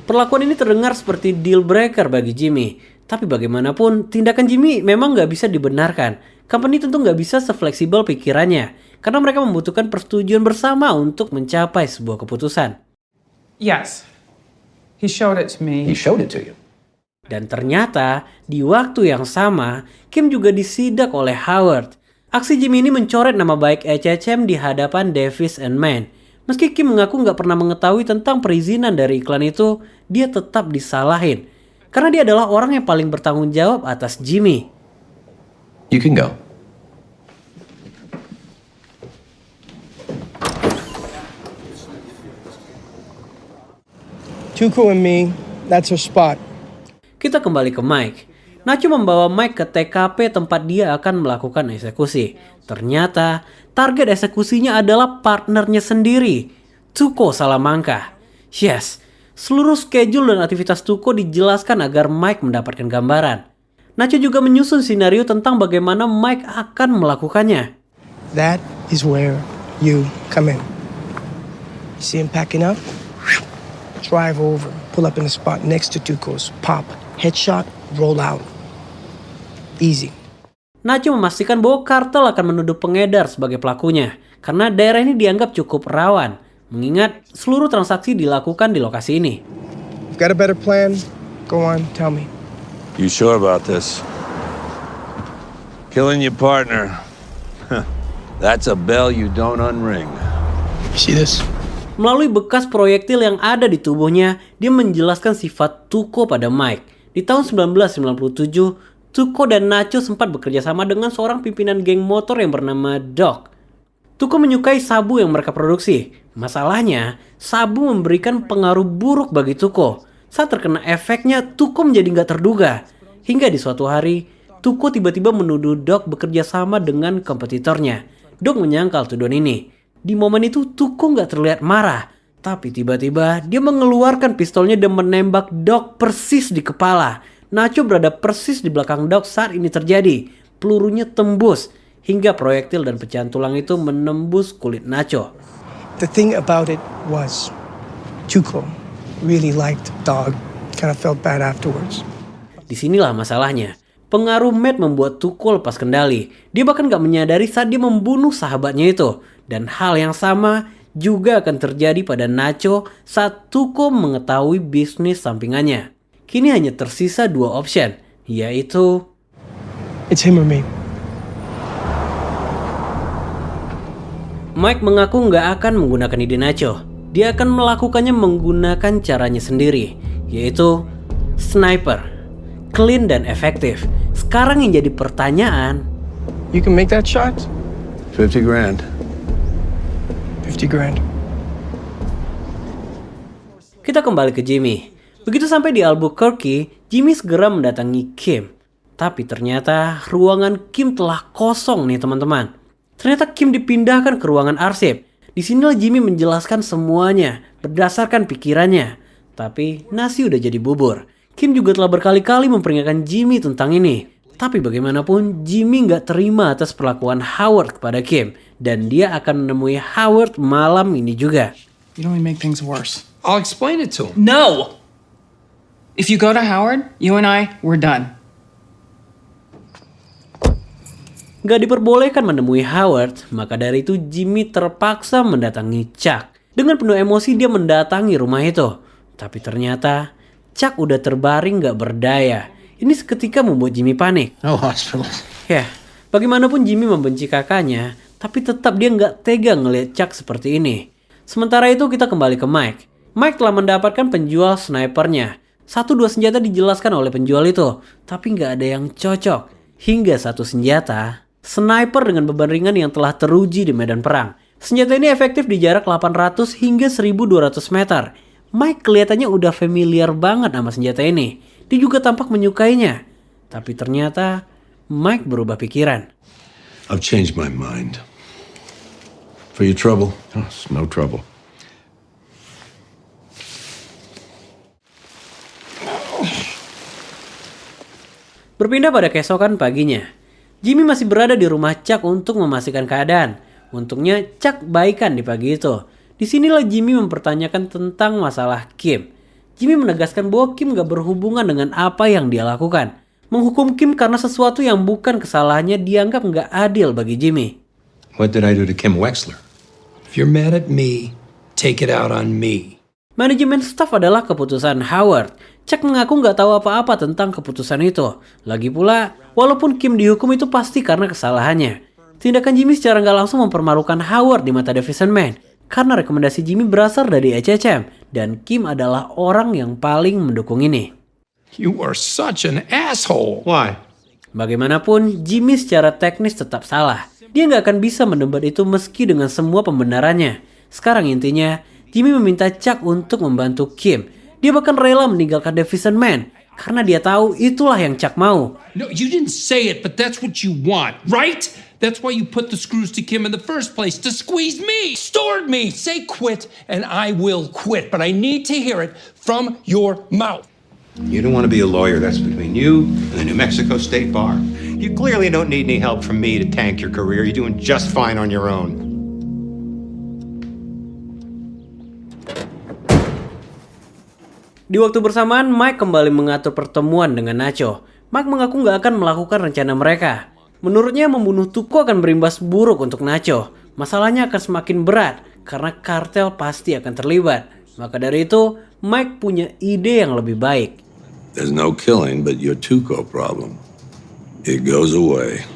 Perlakuan ini terdengar seperti deal breaker bagi Jimmy. Tapi bagaimanapun, tindakan Jimmy memang nggak bisa dibenarkan. Company tentu nggak bisa sefleksibel pikirannya, karena mereka membutuhkan persetujuan bersama untuk mencapai sebuah keputusan. Yes. He showed it to me. He showed it to you. Dan ternyata, di waktu yang sama, Kim juga disidak oleh Howard. Aksi Jimmy ini mencoret nama baik HHM di hadapan Davis and Mann. Meski Kim mengaku nggak pernah mengetahui tentang perizinan dari iklan itu, dia tetap disalahin. Karena dia adalah orang yang paling bertanggung jawab atas Jimmy. You can go. Tuco and me, that's her spot. Kita kembali ke Mike. Nacho membawa Mike ke TKP tempat dia akan melakukan eksekusi. Ternyata, target eksekusinya adalah partnernya sendiri, Tuco Salamanca. Yes, seluruh schedule dan aktivitas Tuco dijelaskan agar Mike mendapatkan gambaran. Nacho juga menyusun skenario tentang bagaimana Mike akan melakukannya. That is where you come in. See him packing up? Drive over, pull up in the spot next to Tuco's. Pop, headshot, roll out. Easy. Nacho memastikan bahwa kartel akan menuduh pengedar sebagai pelakunya, karena daerah ini dianggap cukup rawan, mengingat seluruh transaksi dilakukan di lokasi ini. Got a better plan? Go on, tell me. You sure about this? Killing your partner. That's a bell you don't unring. See this? Melalui bekas proyektil yang ada di tubuhnya, dia menjelaskan sifat Tuco pada Mike. Di tahun 1997, Tuco dan Nacho sempat bekerja sama dengan seorang pimpinan geng motor yang bernama Doc. Tuco menyukai sabu yang mereka produksi. Masalahnya, sabu memberikan pengaruh buruk bagi Tuco. Saat terkena efeknya, Tuco menjadi nggak terduga. Hingga di suatu hari, Tuco tiba-tiba menuduh Doc bekerja sama dengan kompetitornya. Doc menyangkal tuduhan ini. Di momen itu, Tuco nggak terlihat marah. Tapi tiba-tiba, dia mengeluarkan pistolnya dan menembak Doc persis di kepala. Nacho berada persis di belakang Doc saat ini terjadi. Pelurunya tembus, hingga proyektil dan pecahan tulang itu menembus kulit Nacho. The thing about it was, Tuco really liked Dog. Kind of felt bad afterwards. Disinilah masalahnya. Pengaruh Matt membuat Tuco lepas kendali. Dia bahkan gak menyadari saat dia membunuh sahabatnya itu. Dan hal yang sama juga akan terjadi pada Nacho saat Tuco mengetahui bisnis sampingannya. Kini hanya tersisa dua option, yaitu It's him or me. Mike mengaku nggak akan menggunakan ide Nacho. Dia akan melakukannya menggunakan caranya sendiri, yaitu sniper, clean dan efektif. Sekarang yang jadi pertanyaan, You can make that shot? 50 grand. 50 grand. kita kembali ke Jimmy. Begitu sampai di Albuquerque, Jimmy segera mendatangi Kim. Tapi ternyata ruangan Kim telah kosong nih teman-teman. Ternyata Kim dipindahkan ke ruangan arsip. Di sinilah Jimmy menjelaskan semuanya berdasarkan pikirannya. Tapi nasi udah jadi bubur. Kim juga telah berkali-kali memperingatkan Jimmy tentang ini. Tapi bagaimanapun Jimmy nggak terima atas perlakuan Howard kepada Kim. Dan dia akan menemui Howard malam ini juga. You'd only make things worse. I'll explain it to him. No! If you go to Howard, you and I, we're done. Gak diperbolehkan menemui Howard, maka dari itu Jimmy terpaksa mendatangi Chuck. Dengan penuh emosi dia mendatangi rumah itu. Tapi ternyata Chuck udah terbaring gak berdaya. Ini seketika membuat Jimmy panik. No hospital. Ya, bagaimanapun Jimmy membenci kakaknya, tapi tetap dia gak tega ngelihat Chuck seperti ini. Sementara itu kita kembali ke Mike. Mike telah mendapatkan penjual snipernya. 1-2 senjata dijelaskan oleh penjual itu, tapi gak ada yang cocok. Hingga satu senjata, sniper dengan beban ringan yang telah teruji di medan perang. Senjata ini efektif di jarak 800 hingga 1200 meter. Mike kelihatannya udah familiar banget sama senjata ini. Dia juga tampak menyukainya. Tapi ternyata Mike berubah pikiran. I've changed my mind. For your trouble? Oh, it's no trouble. Berpindah pada keesokan paginya, Jimmy masih berada di rumah Chuck untuk memastikan keadaan. Untungnya Chuck baikan di pagi itu. Disinilah Jimmy mempertanyakan tentang masalah Kim. Jimmy menegaskan bahwa Kim gak berhubungan dengan apa yang dia lakukan. Menghukum Kim karena sesuatu yang bukan kesalahannya dianggap gak adil bagi Jimmy. What did I do to Kim Wexler? If you're mad at me, take it out on me. Manajemen staff adalah keputusan Howard. Chuck mengaku gak tahu apa-apa tentang keputusan itu. Lagi pula, walaupun Kim dihukum itu pasti karena kesalahannya. Tindakan Jimmy secara gak langsung mempermalukan Howard di mata Davison Man. Karena rekomendasi Jimmy berasal dari HHM. Dan Kim adalah orang yang paling mendukung ini. You are such an asshole. Why? Bagaimanapun, Jimmy secara teknis tetap salah. Dia gak akan bisa mendebat itu meski dengan semua pembenarannya. Sekarang intinya, Jimmy meminta Chuck untuk membantu Kim. Dia bahkan rela meninggalkan Davison Man karena dia tahu itulah yang Chuck mau. No, you didn't say it, but that's what you want, right? That's why you put the screws to Kim in the first place, to squeeze me, stored me. Say quit, and I will quit, but I need to hear it from your mouth. You don't want to be a lawyer. That's between you and the New Mexico State Bar. You clearly don't need any help from me to tank your career. You're doing just fine on your own. Di waktu bersamaan, Mike kembali mengatur pertemuan dengan Nacho. Mike mengaku gak akan melakukan rencana mereka. Menurutnya membunuh Tuco akan berimbas buruk untuk Nacho. Masalahnya akan semakin berat karena kartel pasti akan terlibat. Maka dari itu, Mike punya ide yang lebih baik. There's no killing but your Tuco problem. It goes away.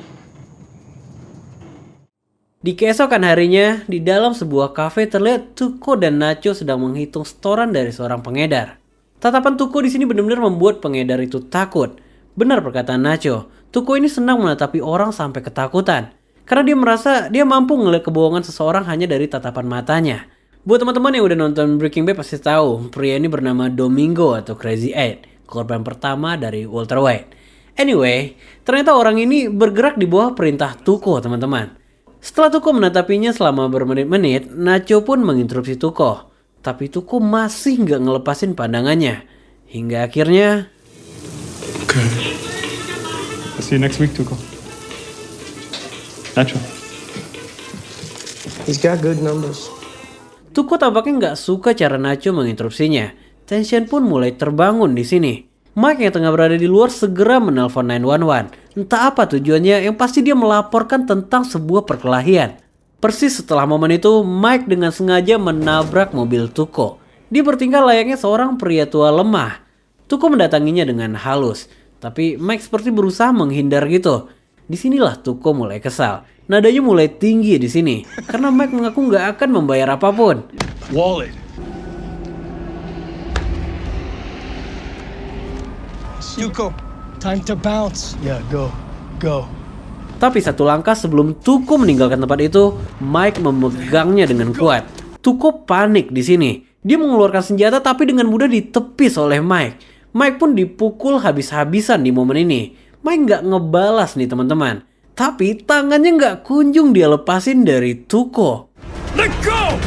Di keesokan harinya, di dalam sebuah kafe terlihat Tuco dan Nacho sedang menghitung setoran dari seorang pengedar. Tatapan Tuco di sini benar-benar membuat pengedar itu takut. Benar perkataan Nacho, Tuco ini senang menatapi orang sampai ketakutan. Karena dia merasa dia mampu ngeliat kebohongan seseorang hanya dari tatapan matanya. Buat teman-teman yang udah nonton Breaking Bad pasti tahu, pria ini bernama Domingo atau Crazy Ed, korban pertama dari Walter White. Anyway, ternyata orang ini bergerak di bawah perintah Tuco, teman-teman. Setelah Tuco menatapinya selama bermenit-menit, Nacho pun menginterupsi Tuco. Tapi Tuco masih nggak ngelepasin pandangannya. Hingga akhirnya... Okay. I'll see you next week, Tuco. Nacho. He's got good numbers. Tuco tampaknya nggak suka cara Nacho menginterupsinya. Tension pun mulai terbangun di sini. Mike yang tengah berada di luar segera menelpon 911. Entah apa tujuannya, yang pasti dia melaporkan tentang sebuah perkelahian. Persis setelah momen itu, Mike dengan sengaja menabrak mobil Tuco. Dia bertingkah layaknya seorang pria tua lemah. Tuco mendatanginya dengan halus, tapi Mike seperti berusaha menghindar gitu. Disinilah Tuco mulai kesal. Nadanya mulai tinggi di sini, karena Mike mengaku nggak akan membayar apapun. Wallet. Tuco, time to bounce. Yeah, go. Tapi satu langkah sebelum Tuco meninggalkan tempat itu, Mike memegangnya dengan kuat. Tuco panik di sini. Dia mengeluarkan senjata tapi dengan mudah ditepis oleh Mike. Mike pun dipukul habis-habisan di momen ini. Mike nggak ngebalas nih teman-teman. Tapi tangannya nggak kunjung dia lepasin dari Tuco. Let go!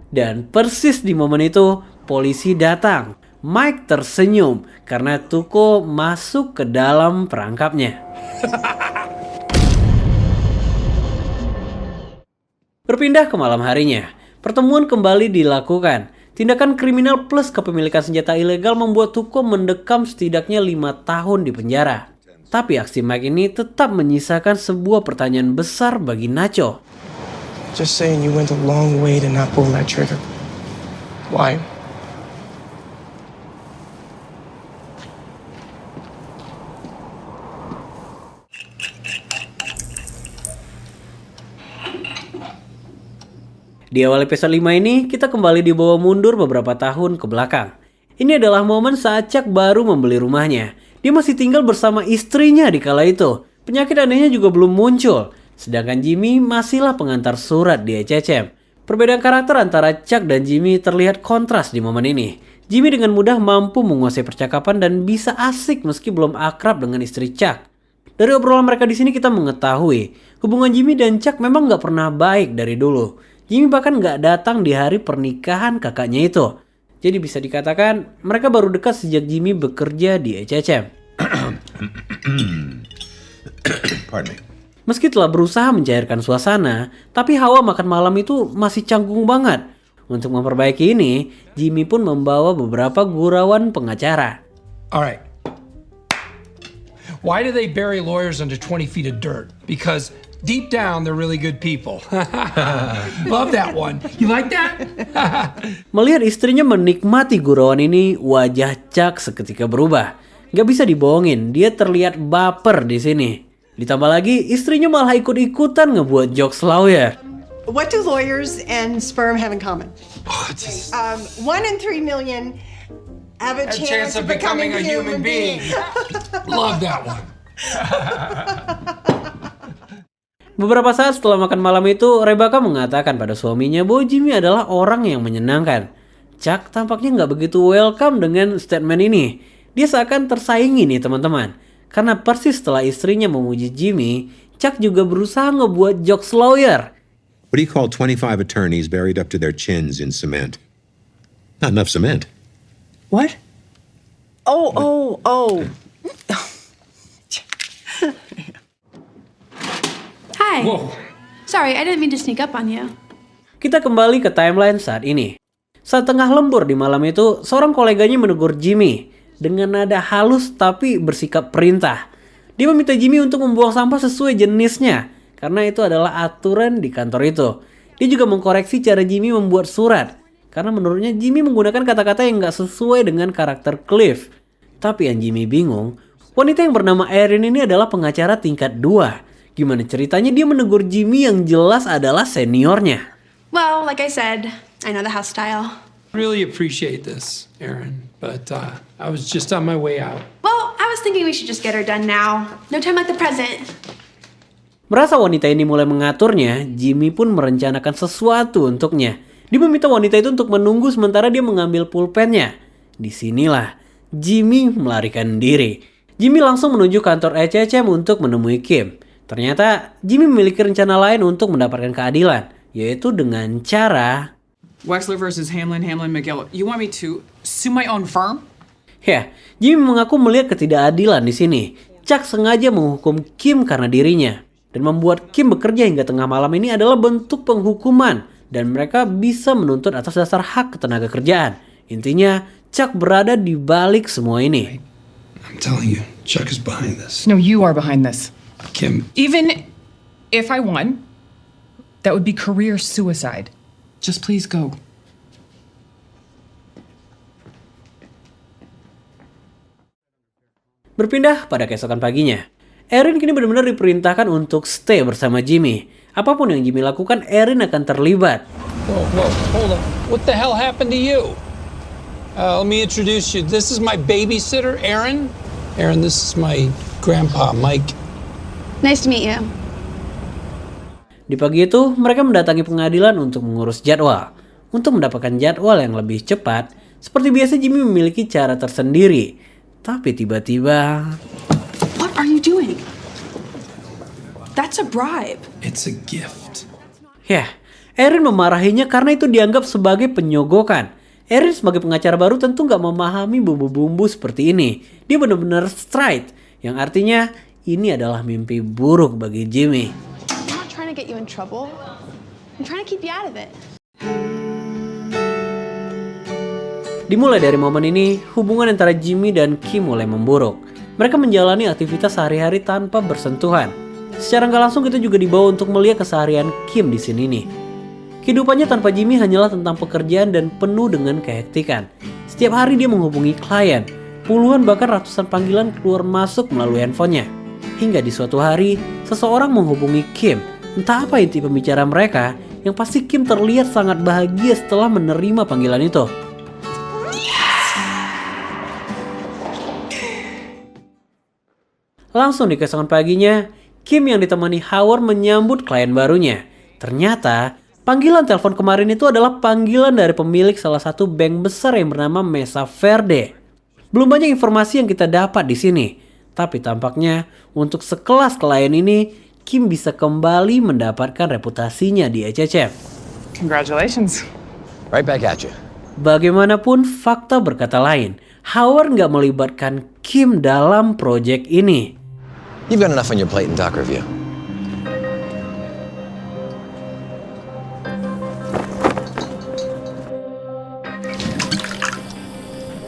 Dan persis di momen itu, polisi datang. Mike tersenyum karena Tuco masuk ke dalam perangkapnya. Berpindah ke malam harinya, pertemuan kembali dilakukan. Tindakan kriminal plus kepemilikan senjata ilegal membuat Tuco mendekam setidaknya 5 tahun di penjara. Tapi aksi Mike ini tetap menyisakan sebuah pertanyaan besar bagi Nacho. Just saying you went a long way to not pull that trigger. Why? Di awal episode 5 ini, kita kembali dibawa mundur beberapa tahun ke belakang. Ini adalah momen saat Chuck baru membeli rumahnya. Dia masih tinggal bersama istrinya di kala itu. Penyakit anehnya juga belum muncul. Sedangkan Jimmy masihlah pengantar surat di HHM. Perbedaan karakter antara Chuck dan Jimmy terlihat kontras di momen ini. Jimmy dengan mudah mampu menguasai percakapan dan bisa asik meski belum akrab dengan istri Chuck. Dari obrolan mereka di sini kita mengetahui hubungan Jimmy dan Chuck memang nggak pernah baik dari dulu. Jimmy bahkan nggak datang di hari pernikahan kakaknya itu. Jadi bisa dikatakan mereka baru dekat sejak Jimmy bekerja di HHM. Pardon me. Meski telah berusaha mencairkan suasana, tapi hawa makan malam itu masih canggung banget. Untuk memperbaiki ini, Jimmy pun membawa beberapa gurauan pengacara. All right. Why do they bury lawyers under 20 feet of dirt? Because deep down, they're really good people. Love that one. You like that? Melihat istrinya menikmati gurauan ini, wajah Chuck seketika berubah. Gak bisa dibohongin, dia terlihat baper di sini. Ditambah lagi, istrinya malah ikut-ikutan ngebuat jokes lawyer. What do lawyers and sperm have in common? 1 in 3 million have a chance of becoming a human being. Love that one. Beberapa saat setelah makan malam itu, Rebecca mengatakan pada suaminya bahwa Jimmy adalah orang yang menyenangkan. Chuck tampaknya nggak begitu welcome dengan statement ini. Dia seakan tersaingi nih teman-teman. Karena persis setelah istrinya memuji Jimmy, Chuck juga berusaha ngebuat jokes lawyer. What do you call 25 attorneys buried up to their chins in cement? Not enough cement. What? Oh. Hi. Whoa. Sorry, I didn't mean to sneak up on you. Kita kembali ke timeline saat ini. Saat tengah lembur di malam itu, seorang koleganya menegur Jimmy dengan nada halus tapi bersikap perintah. Dia meminta Jimmy untuk membuang sampah sesuai jenisnya, karena itu adalah aturan di kantor itu. Dia juga mengkoreksi cara Jimmy membuat surat, karena menurutnya Jimmy menggunakan kata-kata yang gak sesuai dengan karakter Cliff. Tapi yang Jimmy bingung, wanita yang bernama Erin ini adalah pengacara tingkat 2. Gimana ceritanya dia menegur Jimmy yang jelas adalah seniornya? Well, like I said, I know the house style. Really appreciate this, Erin, but I was just on my way out. Well, I was thinking we should just get her done now. No time like the present. Merasa wanita ini mulai mengaturnya, Jimmy pun merencanakan sesuatu untuknya. Dia meminta wanita itu untuk menunggu sementara dia mengambil pulpennya. Disinilah Jimmy melarikan diri. Jimmy langsung menuju kantor ECCM untuk menemui Kim. Ternyata Jimmy memiliki rencana lain untuk mendapatkan keadilan, yaitu dengan cara... Wexler versus Hamlin McGill. You want me to sue my own firm? Ya, Jimmy mengaku melihat ketidakadilan di sini. Chuck sengaja menghukum Kim karena dirinya. Dan membuat Kim bekerja hingga tengah malam ini adalah bentuk penghukuman. Dan mereka bisa menuntut atas dasar hak ketenaga kerjaan. Intinya, Chuck berada di balik semua ini. I'm telling you, Chuck is behind this. No, you are behind this. Kim. Even if I won, that would be career suicide. Just please go. Berpindah pada keesokan paginya, Erin kini benar-benar diperintahkan untuk stay bersama Jimmy. Apapun yang Jimmy lakukan, Erin akan terlibat. Whoa, hold on. What the hell happened to you? Let me introduce you. This is my babysitter, Erin. Erin, this is my grandpa, Mike. Nice to meet you. Di pagi itu, mereka mendatangi pengadilan untuk mengurus jadwal. Untuk mendapatkan jadwal yang lebih cepat, seperti biasa Jimmy memiliki cara tersendiri. Tapi tiba-tiba... What are you doing? That's a bribe. It's a gift. Ya, Erin memarahinya karena itu dianggap sebagai penyogokan. Erin sebagai pengacara baru tentu gak memahami bumbu-bumbu seperti ini. Dia benar-benar straight, yang artinya ini adalah mimpi buruk bagi Jimmy. I'm not trying to get you in trouble. I'm trying to keep you out of it. Dimulai dari momen ini, hubungan antara Jimmy dan Kim mulai memburuk. Mereka menjalani aktivitas sehari-hari tanpa bersentuhan. Secara nggak langsung kita juga dibawa untuk melihat keseharian Kim di sini nih. Kehidupannya tanpa Jimmy hanyalah tentang pekerjaan dan penuh dengan kehektikan. Setiap hari dia menghubungi klien, puluhan bahkan ratusan panggilan keluar masuk melalui handphonenya. Hingga di suatu hari, seseorang menghubungi Kim. Entah apa inti pembicaraan mereka, yang pasti Kim terlihat sangat bahagia setelah menerima panggilan itu. Langsung di keesokan paginya, Kim yang ditemani Howard menyambut klien barunya. Ternyata, panggilan telepon kemarin itu adalah panggilan dari pemilik salah satu bank besar yang bernama Mesa Verde. Belum banyak informasi yang kita dapat di sini, tapi tampaknya untuk sekelas klien ini, Kim bisa kembali mendapatkan reputasinya di ECCM. Congratulations. Right back at you. Bagaimanapun fakta berkata lain, Howard nggak melibatkan Kim dalam proyek ini. You've got enough on your plate in doc review.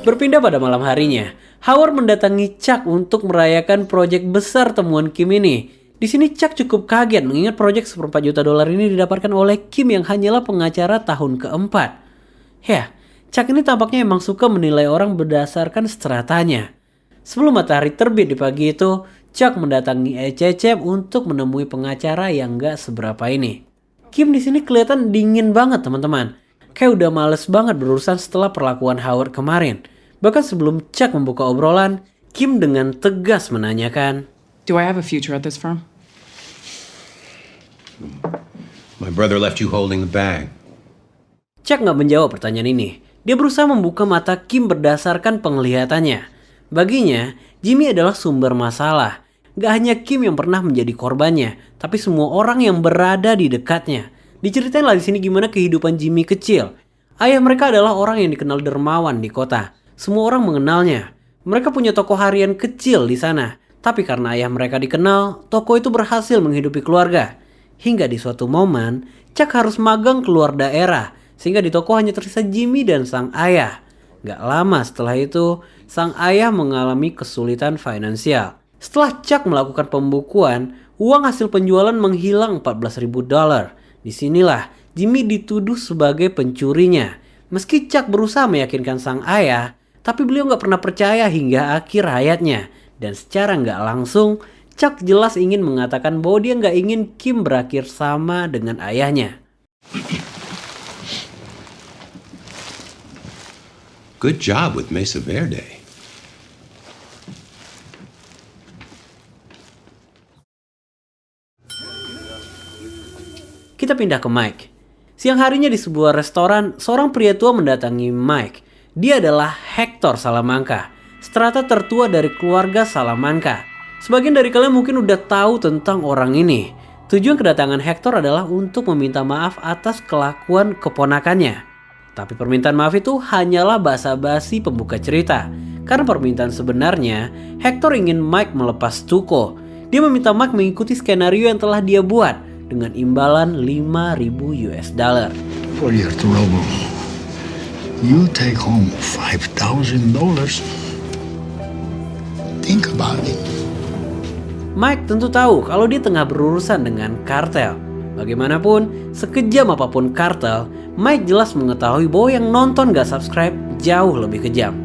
Berpindah pada malam harinya, Howard mendatangi Chuck untuk merayakan proyek besar temuan Kim ini. Di sini Chuck cukup kaget mengingat proyek $1,4 juta ini didapatkan oleh Kim yang hanyalah pengacara tahun keempat. Ya, Chuck ini tampaknya emang suka menilai orang berdasarkan stratanya. Sebelum matahari terbit di pagi itu, Chuck mendatangi ECC untuk menemui pengacara yang gak seberapa ini. Kim di sini kelihatan dingin banget teman-teman. Kayak udah males banget berurusan setelah perlakuan Howard kemarin. Bahkan sebelum Chuck membuka obrolan, Kim dengan tegas menanyakan, Do I have a future at this firm? My brother left you holding the bag. Chuck nggak menjawab pertanyaan ini. Dia berusaha membuka mata Kim berdasarkan penglihatannya. Baginya, Jimmy adalah sumber masalah. Gak hanya Kim yang pernah menjadi korbannya, tapi semua orang yang berada di dekatnya. Diceritain lah di sini gimana kehidupan Jimmy kecil. Ayah mereka adalah orang yang dikenal dermawan di kota. Semua orang mengenalnya. Mereka punya toko harian kecil di sana. Tapi karena ayah mereka dikenal, toko itu berhasil menghidupi keluarga. Hingga di suatu momen, Chuck harus magang keluar daerah. Sehingga di toko hanya tersisa Jimmy dan sang ayah. Gak lama setelah itu, sang ayah mengalami kesulitan finansial. Setelah Chuck melakukan pembukuan, uang hasil penjualan menghilang $14.000. Disinilah Jimmy dituduh sebagai pencurinya. Meski Chuck berusaha meyakinkan sang ayah, tapi beliau gak pernah percaya hingga akhir hayatnya. Dan secara gak langsung, Chuck jelas ingin mengatakan bahwa dia gak ingin Kim berakhir sama dengan ayahnya. Good job with Mesa Verde. Kita pindah ke Mike. Siang harinya di sebuah restoran, seorang pria tua mendatangi Mike. Dia adalah Hector Salamanca, strata tertua dari keluarga Salamanca. Sebagian dari kalian mungkin udah tahu tentang orang ini. Tujuan kedatangan Hector adalah untuk meminta maaf atas kelakuan keponakannya. Tapi permintaan maaf itu hanyalah basa-basi pembuka cerita. Karena permintaan sebenarnya, Hector ingin Mike melepas Tuco. Dia meminta Mike mengikuti skenario yang telah dia buat dengan imbalan $5,000. For your trouble, you take home $5,000. Think about it. Mike tentu tahu kalau dia tengah berurusan dengan kartel. Bagaimanapun, sekejam apapun kartel, Mike jelas mengetahui bahwa yang nonton gak subscribe jauh lebih kejam.